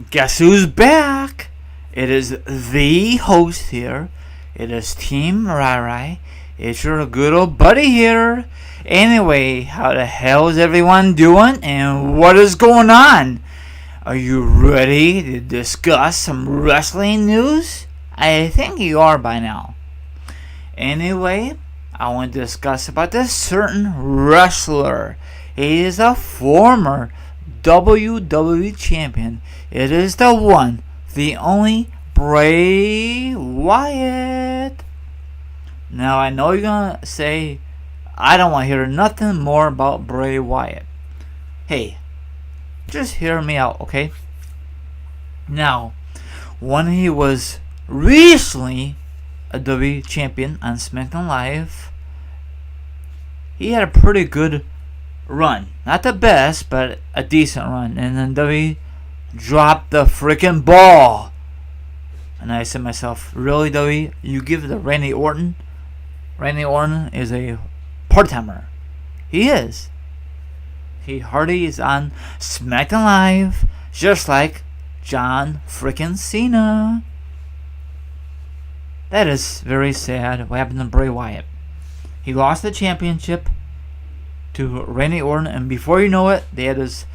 Guess who's back? It is the host here. It is Team Rai. It's your good old buddy here. Anyway, how the hell is everyone doing and what is going on? Are you ready to discuss some wrestling news? I think you are by now. Anyway, I want to discuss about this certain wrestler. He is a former WWE Champion. It is the one, the only Bray Wyatt. Now I know you're gonna say, I don't want to hear nothing more about Bray Wyatt. Hey, just hear me out, okay? Now, when he was recently a WWE Champion on SmackDown Live, he had a pretty good run. Not the best, but a decent run. And then WWE dropped the freaking ball. And I said to myself, really, WWE? You give it to Randy Orton? Randy Orton is a part-timer. He is. He hardly is on SmackDown Live, just like John freaking Cena. That is very sad what happened to Bray Wyatt. He lost the championship to Randy Orton, and before you know it, they had this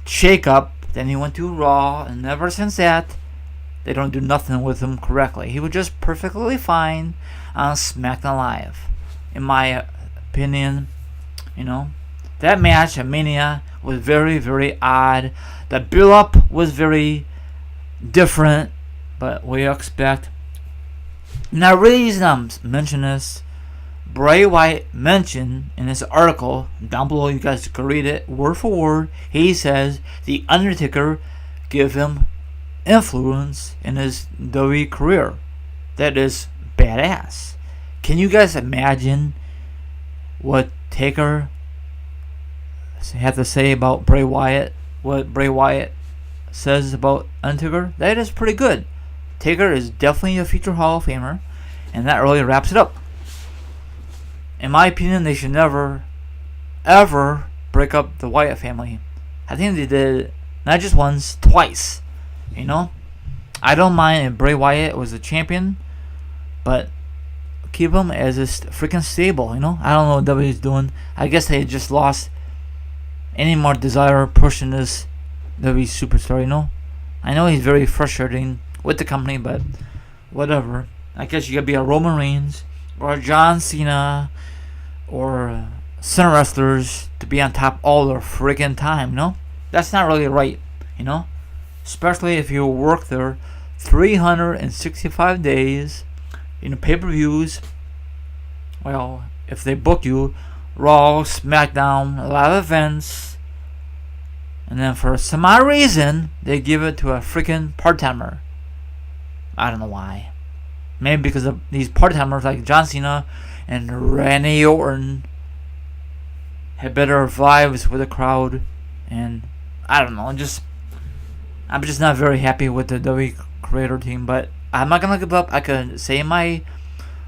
shake-up. Then he went to Raw, and ever since that, they don't do nothing with him correctly. He was just perfectly fine on SmackDown Live. In my opinion, that match at Mania was very, very odd. The build-up was very different, but we expect. Now, the reason I'm mentioning this, Bray Wyatt mentioned in this article down below, you guys can read it word for word. He says the Undertaker gave him influence in his WWE career. That is badass. Can you guys imagine what Taker had to say about Bray Wyatt? What Bray Wyatt says about Undertaker? That is pretty good. Taker is definitely a future Hall of Famer, and that really wraps it up. In my opinion, they should never, ever break up the Wyatt family. I think they did not just once, twice. I don't mind if Bray Wyatt was a champion, but keep him as a freaking stable. I don't know what WWE's doing. I guess they just lost any more desire pushing this WWE superstar. I know he's very frustrating with the company, but whatever. I guess you gotta be a Roman Reigns or a John Cena or center wrestlers to be on top all the friggin' time, That's not really right, Especially if you work there 365 days, pay-per-views. Well, if they book you, Raw, SmackDown, a lot of events, and then for some odd reason, they give it to a freaking part-timer. I don't know why. Maybe because of these part-timers like John Cena and Randy Orton had better vibes with the crowd, and I don't know. I'm just not very happy with the WWE creator team, but I'm not gonna give up. I could say my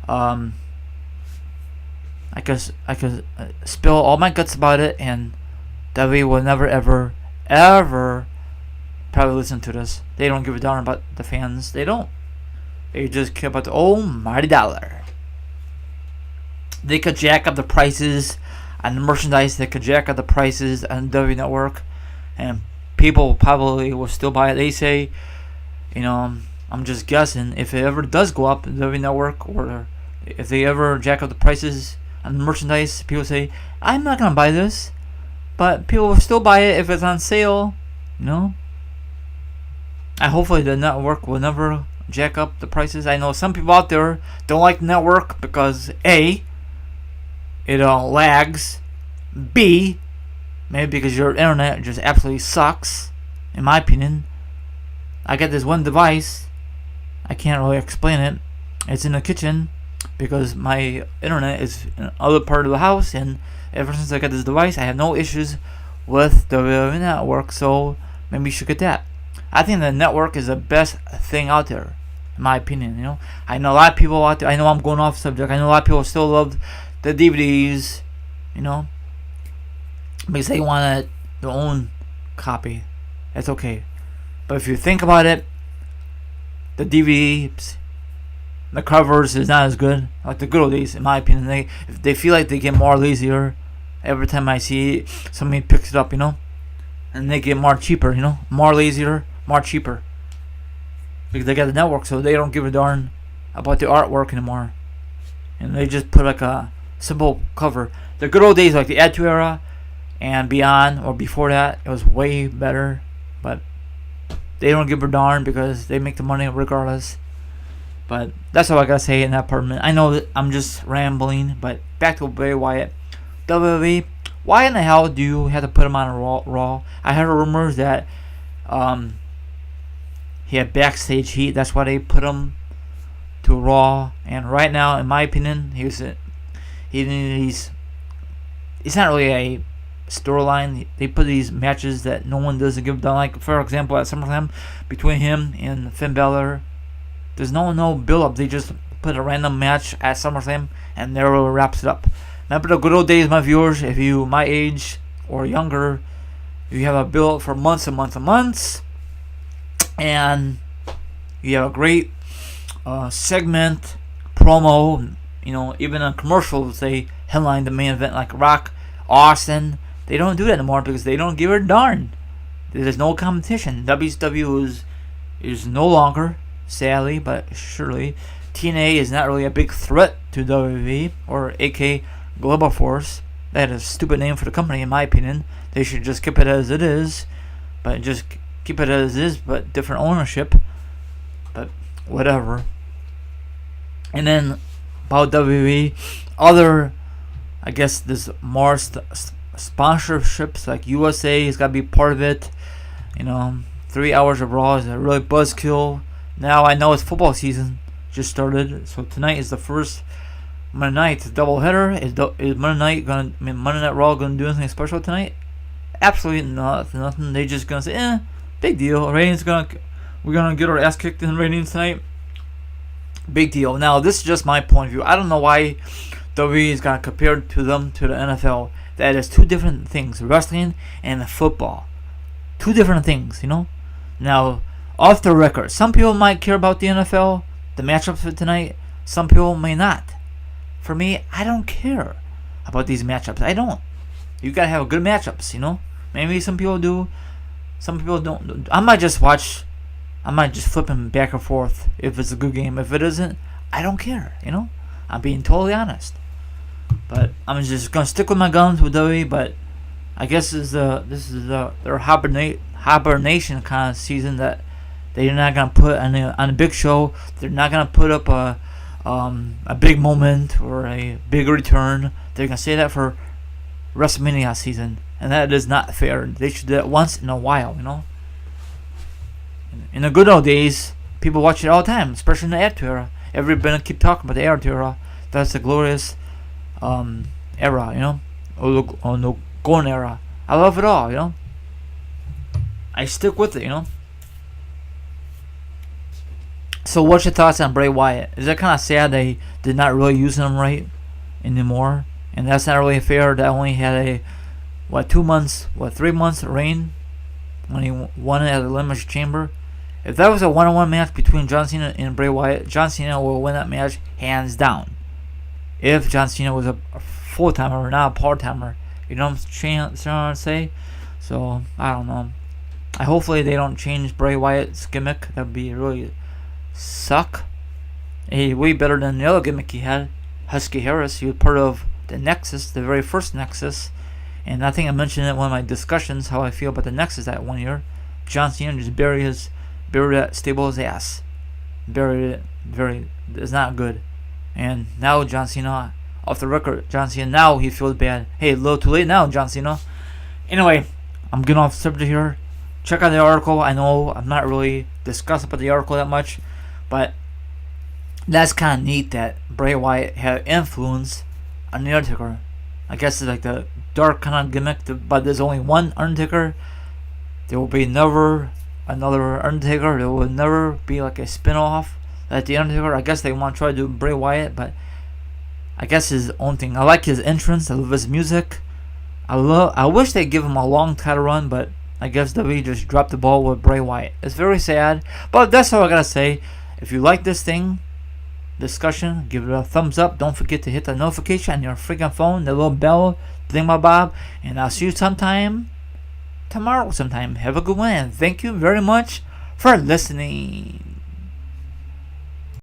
I could spill all my guts about it, and WWE will never ever probably listen to this. They don't give a darn about the fans. They don't. They just care about the almighty dollar. They could jack up the prices on the merchandise. They could jack up the prices on WWE Network, and people probably will still buy it. They say, I'm just guessing, if it ever does go up, the WWE Network, or if they ever jack up the prices on the merchandise, people say, I'm not going to buy this, but people will still buy it if it's on sale, Hopefully the network will never jack up the prices. I know some people out there don't like the network because A, it lags, B, maybe because your internet just absolutely sucks, in my opinion. I got this one device, I can't really explain it. It's in the kitchen because my internet is in another part of the house, and ever since I got this device, I have no issues with the network, so maybe you should get that. I think the network is the best thing out there, in my opinion. I know a lot of people out there. I know I'm going off subject. I know a lot of people still love the DVDs, because they want their own copy. That's okay. But if you think about it, the DVDs, the covers is not as good like the good old days, in my opinion. They feel like they get more lazier every time I see somebody picks it up, and they get more cheaper, more lazier, more cheaper, because they got the network, so they don't give a darn about the artwork anymore, and they just put like a simple cover. The good old days, like the Attitude Era and beyond, or before that, it was way better, but they don't give a darn because they make the money regardless. But that's all I gotta say in that part. I know that I'm just rambling, but back to Bray Wyatt. WWE, why in the hell do you have to put him on a Raw? I heard rumors that he had backstage heat. That's why they put him to Raw. And right now, in my opinion, he's not really a storyline. They put these matches that no one doesn't give a damn. Like, for example, at SummerSlam between him and Finn Balor, there's no build up. They just put a random match at SummerSlam and there wraps it up. Remember the good old days, my viewers? If you my age or younger, you have a build for months and months and months, and you have a great segment, promo. Even a commercial, say headline the main event like Rock, Austin. They don't do that anymore because they don't give a darn. There's no competition. WCW is no longer, sadly but surely. TNA is not really a big threat to WWE or AK Global Force. That is a stupid name for the company, in my opinion. They should just keep it as it is, but different ownership. But whatever. And then about WWE, other, I guess there's more sponsorships, like USA has got to be part of it. 3 hours of Raw is a really buzzkill. Now I know it's football season just started, so tonight is the first Monday night. It's a doubleheader. Is Monday Night Raw gonna do anything special tonight? Absolutely nothing. They just gonna say, big deal. Ratings we're gonna get our ass kicked in ratings tonight. Big deal. Now this is just my point of view. I don't know why WWE is gonna compare to the NFL. That is two different things: wrestling and football. Two different things, Now, off the record, some people might care about the NFL, the matchups for tonight. Some people may not. For me, I don't care about these matchups. I don't. You gotta have good matchups, Maybe some people do. Some people don't. I might just flip them back and forth if it's a good game. If it isn't, I don't care, I'm being totally honest. But I'm just gonna stick with my guns with WWE. But I guess this is their hibernation kind of season, that they're not gonna put on a big show. They're not gonna put up a big moment or a big return. They're gonna say that for WrestleMania season, and that is not fair. They should do that once in a while, In the good old days, people watch it all the time, especially in the Attitude Era. Everybody keep talking about the Attitude Era. That's the glorious era, or the golden era. I love it all, I stick with it, So what's your thoughts on Bray Wyatt? Is that kind of sad they did not really use him right anymore? And that's not really fair. That only had 3 months reign when he won it at the Elimination Chamber. If that was a one-on-one match between John Cena and Bray Wyatt, John Cena will win that match hands down. If John Cena was a full-timer, not a part-timer. You know what I'm trying to say? So, I don't know. Hopefully they don't change Bray Wyatt's gimmick. That would be really suck. Hey, way better than the other gimmick he had. Husky Harris. He was part of the Nexus, the very first Nexus. And I think I mentioned it in one of my discussions, how I feel about the Nexus that 1 year. John Cena just buried that stable's ass. Buried it. It's not good. And now John Cena, off the record, John Cena, now he feels bad. Hey, a little too late now, John Cena. Anyway, I'm getting off the subject here. Check out the article. I know I'm not really discussing about the article that much, but that's kind of neat that Bray Wyatt had influence on the Undertaker. I guess it's like the dark kind of gimmick, but there's only one Undertaker. There will be never another Undertaker. There will never be like a spin-off like the Undertaker. I guess they want to try to do Bray Wyatt, but I guess his own thing. I like his entrance. I love his music. I wish they'd give him a long title run, but I guess WWE just dropped the ball with Bray Wyatt. It's very sad, but that's all I gotta say. If you like this discussion, give it a thumbs up. Don't forget to hit the notification on your freaking phone, the little bell, thingamabob, and I'll see you tomorrow sometime. Have a good one, and thank you very much for listening.